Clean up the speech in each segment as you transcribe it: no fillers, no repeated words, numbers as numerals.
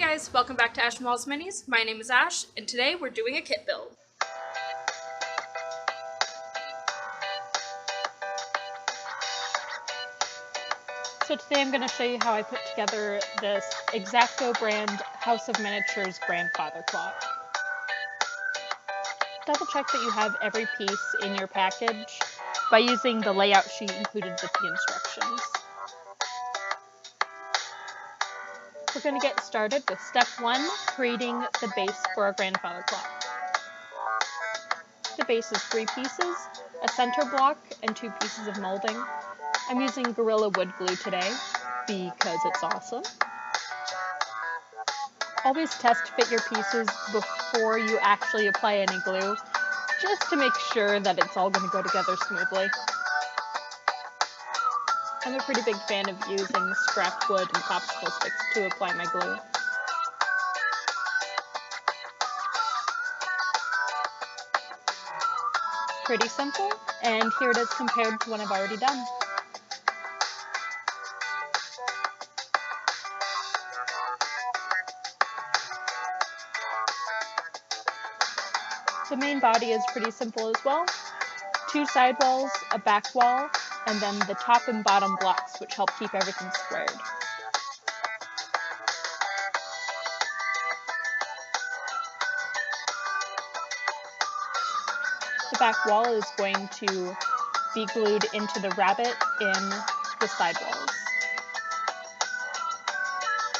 guys, welcome back to Ash and Walls Minis. My name is Ash, and today we're doing a kit build. So today I'm going to show you how I put together this x-acto brand House of Miniatures grandfather clock. Double check that you have every piece in your package by using the layout sheet included with the instructions. We're going to get started with step 1, creating the base for our grandfather clock. The base is 3 pieces, a center block, and 2 pieces of molding. I'm using Gorilla Wood Glue today because it's awesome. Always test fit your pieces before you actually apply any glue, just to make sure that it's all going to go together smoothly. I'm a pretty big fan of using scrap wood and popsicle sticks to apply my glue. Pretty simple, and here it is compared to what I've already done. The main body is pretty simple as well. 2 side walls, a back wall, and then the top and bottom blocks, which help keep everything squared. The back wall is going to be glued into the rabbet in the side walls.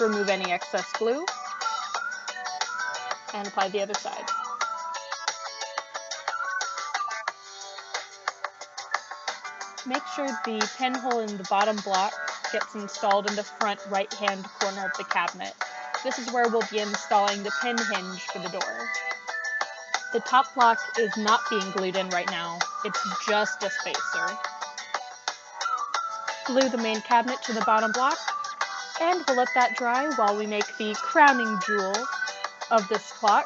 Remove any excess glue and apply the other side. Make sure the pinhole in the bottom block gets installed in the front right-hand corner of the cabinet. This is where we'll be installing the pin hinge for the door. The top block is not being glued in right now, it's just a spacer. Glue the main cabinet to the bottom block, and we'll let that dry while we make the crowning jewel of this clock,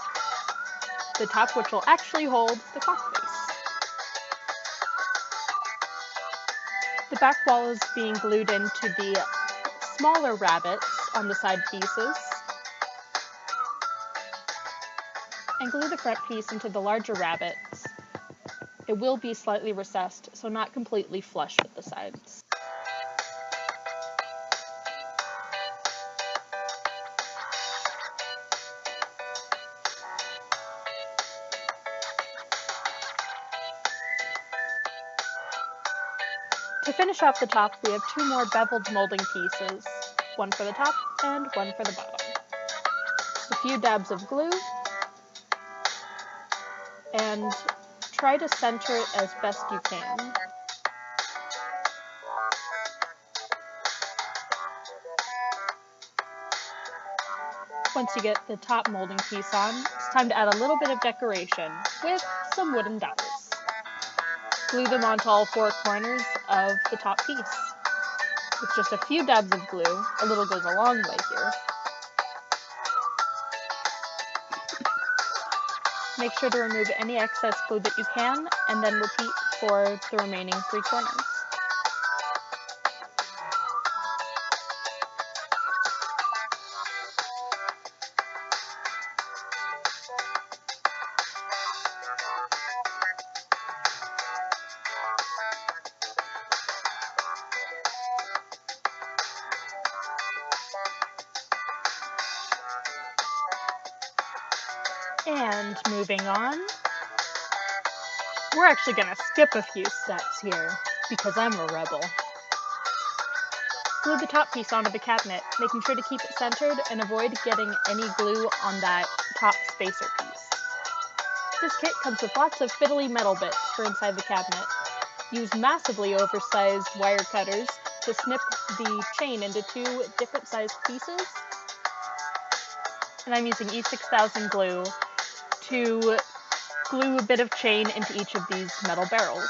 the top which will actually hold the clock face. The back wall is being glued into the smaller rabbets on the side pieces, and glue the front piece into the larger rabbets. It will be slightly recessed, so not completely flush with the sides. To finish off the top, we have 2 more beveled molding pieces, one for the top and one for the bottom. Just a few dabs of glue, and try to center it as best you can. Once you get the top molding piece on, it's time to add a little bit of decoration with some wooden dowels. Glue them onto all 4 corners of the top piece. With just a few dabs of glue, a little goes a long way here. Make sure to remove any excess glue that you can, and then repeat for the remaining 3 corners. And moving on, we're actually going to skip a few steps here because I'm a rebel. Glue the top piece onto the cabinet, making sure to keep it centered and avoid getting any glue on that top spacer piece. This kit comes with lots of fiddly metal bits for inside the cabinet. Use massively oversized wire cutters to snip the chain into 2 different sized pieces. And I'm using E6000 glue to glue a bit of chain into each of these metal barrels.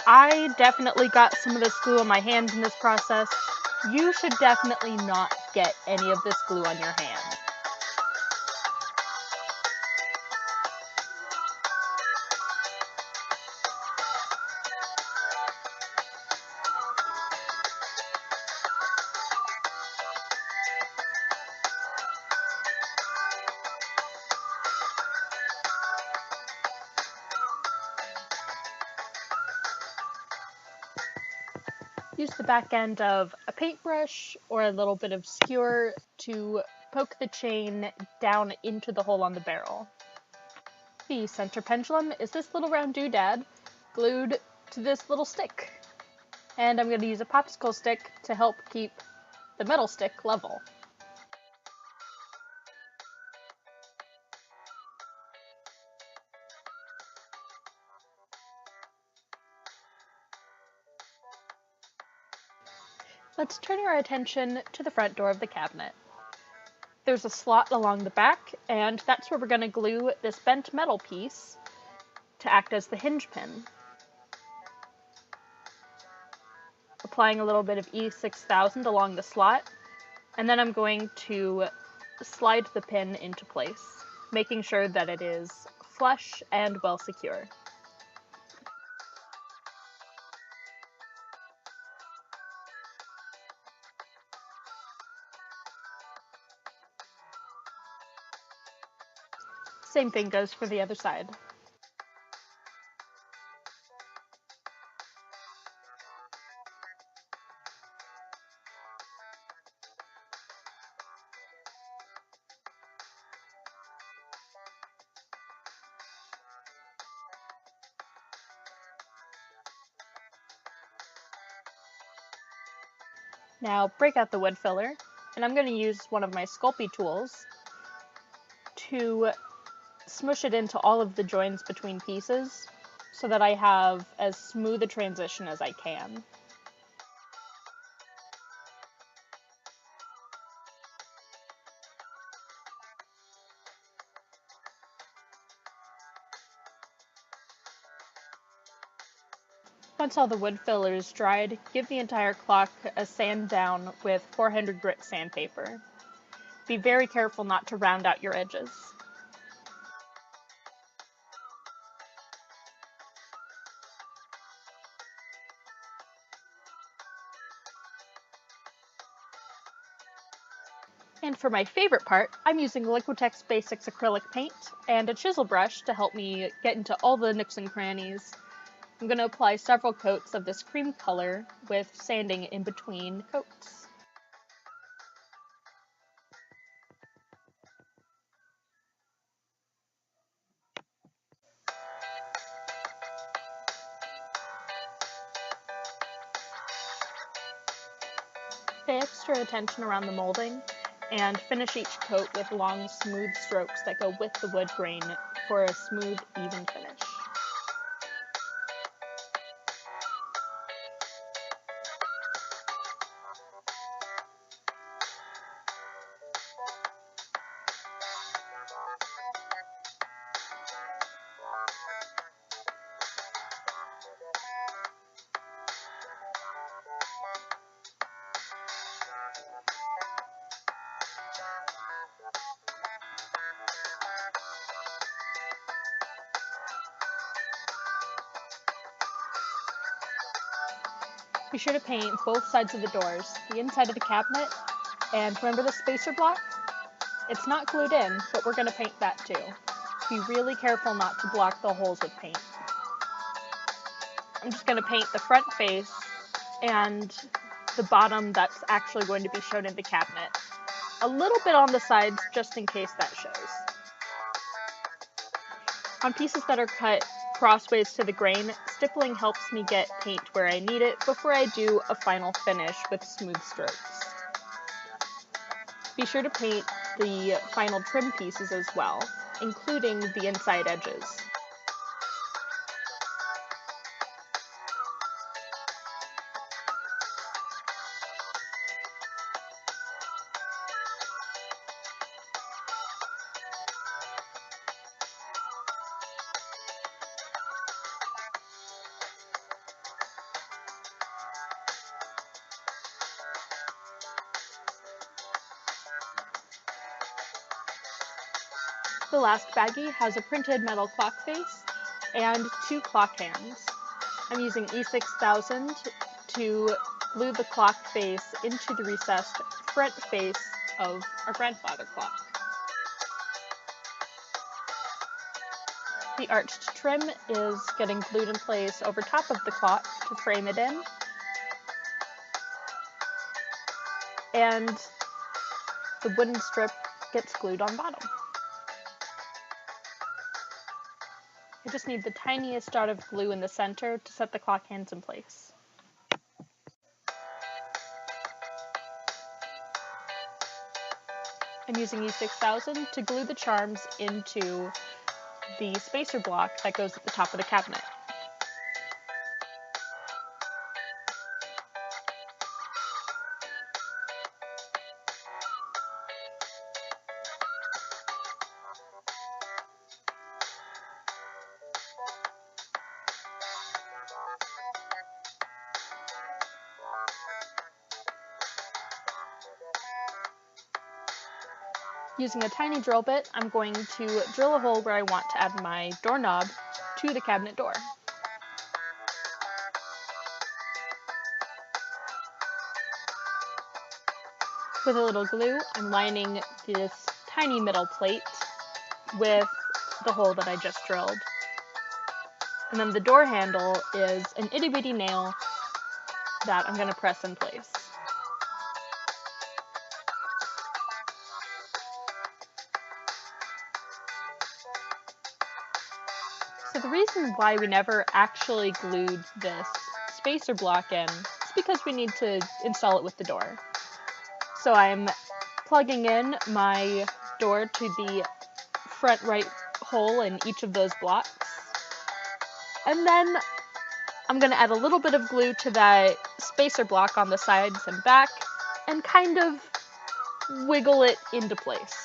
I definitely got some of this glue on my hands in this process. You should definitely not get any of this glue on your hand. Use the back end of a paintbrush or a little bit of skewer to poke the chain down into the hole on the barrel. The center pendulum is this little round doodad glued to this little stick. And I'm going to use a popsicle stick to help keep the metal stick level. Let's turn our attention to the front door of the cabinet. There's a slot along the back, and that's where we're going to glue this bent metal piece to act as the hinge pin. Applying a little bit of E6000 along the slot, and then I'm going to slide the pin into place, making sure that it is flush and well secure. Same thing goes for the other side. Now break out the wood filler, and I'm going to use one of my Sculpey tools to smush it into all of the joins between pieces so that I have as smooth a transition as I can. Once all the wood filler is dried, give the entire clock a sand down with 400 grit sandpaper. Be very careful not to round out your edges. And for my favorite part, I'm using Liquitex Basics acrylic paint and a chisel brush to help me get into all the nooks and crannies. I'm going to apply several coats of this cream color with sanding in between coats. Pay extra attention around the molding and finish each coat with long, smooth strokes that go with the wood grain for a smooth, even finish. Be sure to paint both sides of the doors, the inside of the cabinet, and remember the spacer block? It's not glued in, but we're going to paint that too. Be really careful not to block the holes with paint. I'm just going to paint the front face and the bottom that's actually going to be shown in the cabinet. A little bit on the sides just in case that shows. On pieces that are cut crossways to the grain, stippling helps me get paint where I need it before I do a final finish with smooth strokes. Be sure to paint the final trim pieces as well, including the inside edges. The last baggie has a printed metal clock face and 2 clock hands. I'm using E6000 to glue the clock face into the recessed front face of our grandfather clock. The arched trim is getting glued in place over top of the clock to frame it in. and the wooden strip gets glued on bottom. I just need the tiniest dot of glue in the center to set the clock hands in place. I'm using E6000 to glue the charms into the spacer block that goes at the top of the cabinet. Using a tiny drill bit, I'm going to drill a hole where I want to add my doorknob to the cabinet door. With a little glue, I'm lining this tiny metal plate with the hole that I just drilled. And then the door handle is an itty bitty nail that I'm going to press in place. So the reason why we never actually glued this spacer block in is because we need to install it with the door. So I'm plugging in my door to the front right hole in each of those blocks. And then I'm going to add a little bit of glue to that spacer block on the sides and back and kind of wiggle it into place.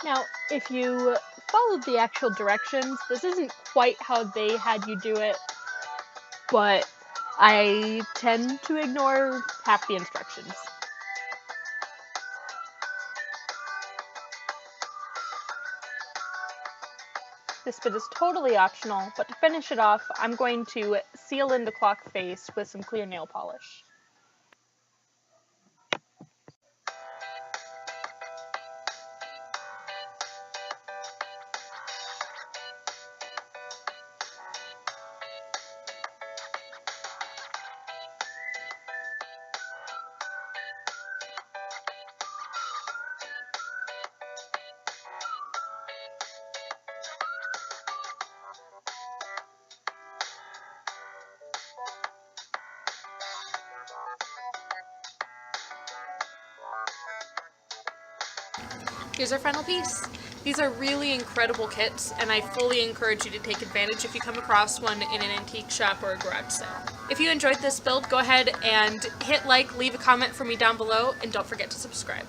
Now, if you followed the actual directions, this isn't quite how they had you do it, but I tend to ignore half the instructions. This bit is totally optional, but to finish it off, I'm going to seal in the clock face with some clear nail polish. Here's our final piece. These are really incredible kits, and I fully encourage you to take advantage if you come across one in an antique shop or a garage sale. If you enjoyed this build, go ahead and hit like, leave a comment for me down below, and don't forget to subscribe.